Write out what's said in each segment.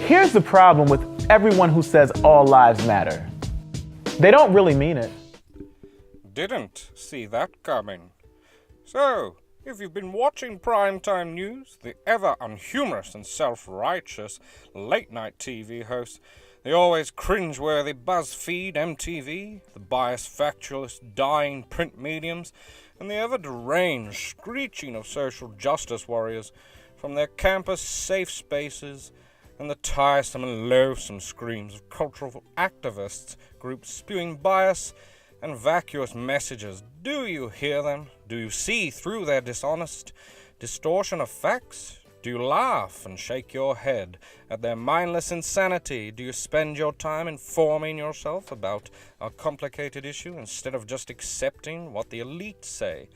Here's the problem with everyone who says all lives matter. They don't really mean it. Didn't see that coming. So, if you've been watching primetime news, the ever unhumorous and self-righteous late-night TV hosts, the always cringe-worthy BuzzFeed, MTV, the biased factualist dying print mediums, and the ever-deranged screeching of social justice warriors from their campus safe spaces, and the tiresome and loathsome screams of cultural activists groups spewing bias and vacuous messages. Do you hear them? Do you see through their dishonest distortion of facts? Do you laugh and shake your head at their mindless insanity? Do you spend your time informing yourself about a complicated issue instead of just accepting what the elite say?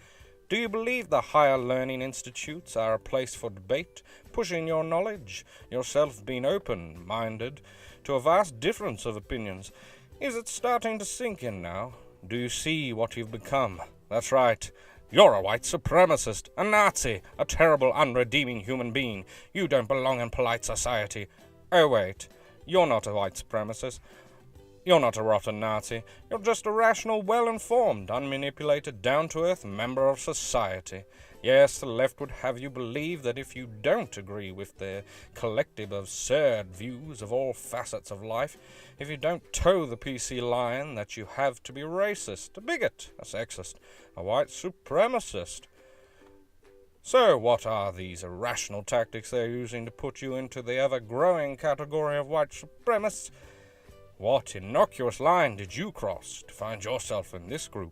Do you believe the higher learning institutes are a place for debate, pushing your knowledge, yourself being open-minded to a vast difference of opinions? Is it starting to sink in now? Do you see what you've become? That's right. You're a white supremacist, a Nazi, a terrible, unredeeming human being. You don't belong in polite society. Oh wait, you're not a white supremacist. You're not a rotten Nazi. You're just a rational, well-informed, unmanipulated, down-to-earth member of society. Yes, the left would have you believe that if you don't agree with their collective absurd views of all facets of life, if you don't toe the PC line, that you have to be racist, a bigot, a sexist, a white supremacist. So what are these irrational tactics they're using to put you into the ever-growing category of white supremacists? What innocuous line did you cross to find yourself in this group?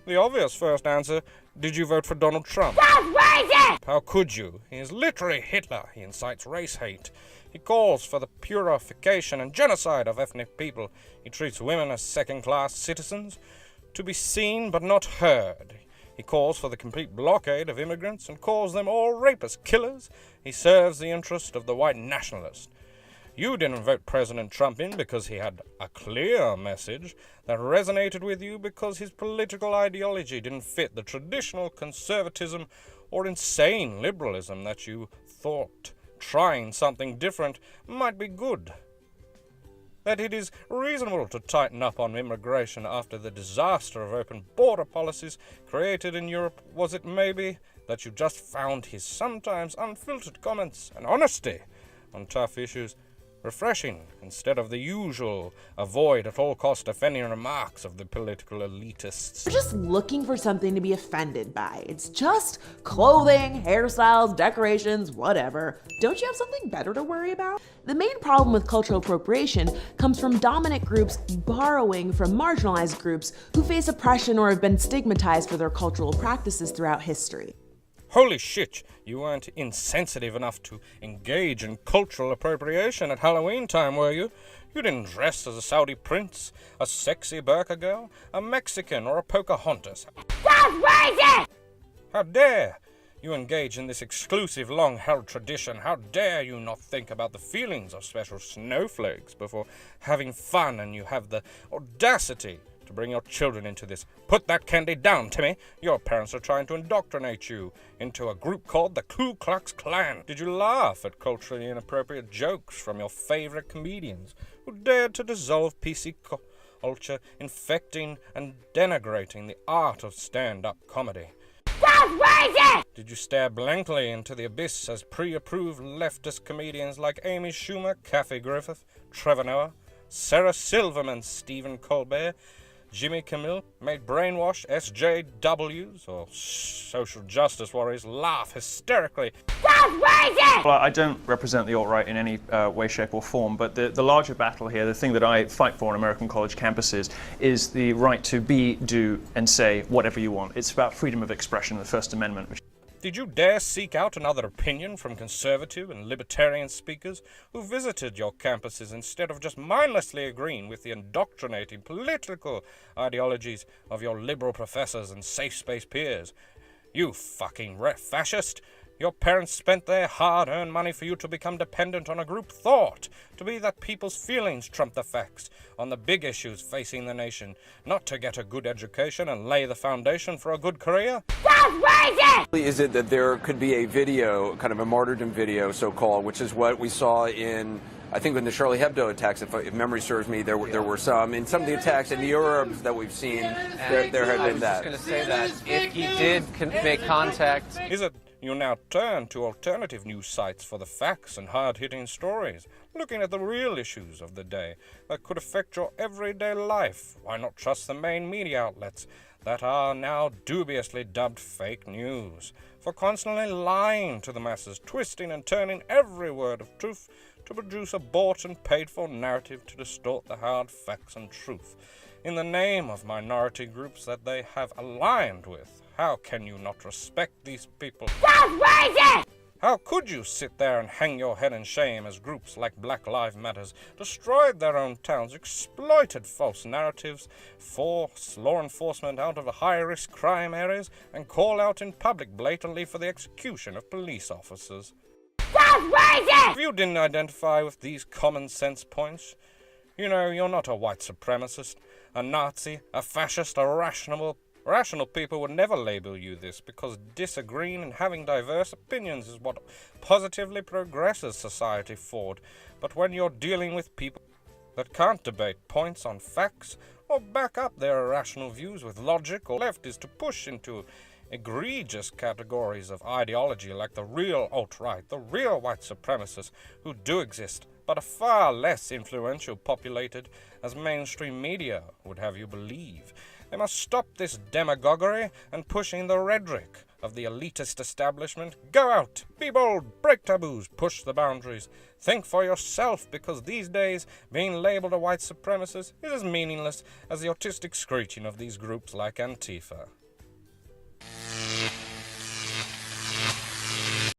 The obvious first answer, did you vote for Donald Trump? That's racist! How could you? He is literally Hitler. He incites race hate. He calls for the purification and genocide of ethnic people. He treats women as second-class citizens, to be seen but not heard. He calls for the complete blockade of immigrants and calls them all rapists, killers. He serves the interest of the white nationalist. You didn't vote President Trump in because he had a clear message that resonated with you because his political ideology didn't fit the traditional conservatism or insane liberalism that you thought trying something different might be good. That it is reasonable to tighten up on immigration after the disaster of open border policies created in Europe. Was it maybe that you just found his sometimes unfiltered comments and honesty on tough issues refreshing, instead of the usual avoid at all cost offending remarks of the political elitists? We're just looking for something to be offended by. It's just clothing, hairstyles, decorations, whatever. Don't you have something better to worry about? The main problem with cultural appropriation comes from dominant groups borrowing from marginalized groups who face oppression or have been stigmatized for their cultural practices throughout history. Holy shit, you weren't insensitive enough to engage in cultural appropriation at Halloween time, were you? You didn't dress as a Saudi prince, a sexy burqa girl, a Mexican, or a Pocahontas. That's racist! How dare you engage in this exclusive, long-held tradition? How dare you not think about the feelings of special snowflakes before having fun, and you have the audacity to bring your children into this? Put that candy down, Timmy. Your parents are trying to indoctrinate you into a group called the Ku Klux Klan. Did you laugh at culturally inappropriate jokes from your favorite comedians who dared to dissolve PC culture, infecting and denigrating the art of stand-up comedy? That's racist! Did you stare blankly into the abyss as pre-approved leftist comedians like Amy Schumer, Kathy Griffith, Trevor Noah, Sarah Silverman, Stephen Colbert, Jimmy Kimmel made brainwashed SJWs or social justice warriors laugh hysterically? That's racist! Well, I don't represent the alt-right in any way, shape or form, but the larger battle here, the thing that I fight for on American college campuses, is the right to be, do, and say whatever you want. It's about freedom of expression, the First Amendment. Did you dare seek out another opinion from conservative and libertarian speakers who visited your campuses instead of just mindlessly agreeing with the indoctrinating political ideologies of your liberal professors and safe space peers? You fucking fascist! Your parents spent their hard-earned money for you to become dependent on a group thought, to be that people's feelings trump the facts on the big issues facing the nation, not to get a good education and lay the foundation for a good career. That's racist! Is it that there could be a video, kind of a martyrdom video, so-called, which is what we saw in, I think, in the Charlie Hebdo attacks, if memory serves me, there were some. In some of the attacks in Europe that we've seen, there had been that. I was just going to say that if he did make contact... Is it you now turn to alternative news sites for the facts and hard-hitting stories, looking at the real issues of the day that could affect your everyday life? Why not trust the main media outlets that are now dubiously dubbed fake news, for constantly lying to the masses, twisting and turning every word of truth to produce a bought and paid-for narrative to distort the hard facts and truth in the name of minority groups that they have aligned with? How can you not respect these people? That's racist! How could you sit there and hang your head in shame as groups like Black Lives Matter destroyed their own towns, exploited false narratives, forced law enforcement out of high-risk crime areas, and call out in public blatantly for the execution of police officers? That's racist! If you didn't identify with these common sense points, you know, you're not a white supremacist, a Nazi, a fascist, a rational people would never label you this, because disagreeing and having diverse opinions is what positively progresses society forward. But when you're dealing with people that can't debate points on facts or back up their irrational views with logic, or left is to push into egregious categories of ideology like the real alt-right, the real white supremacists who do exist, but are far less influential populated as mainstream media would have you believe. They must stop this demagoguery and pushing the rhetoric of the elitist establishment. Go out, be bold, break taboos, push the boundaries. Think for yourself, because these days being labeled a white supremacist is as meaningless as the autistic screeching of these groups like Antifa.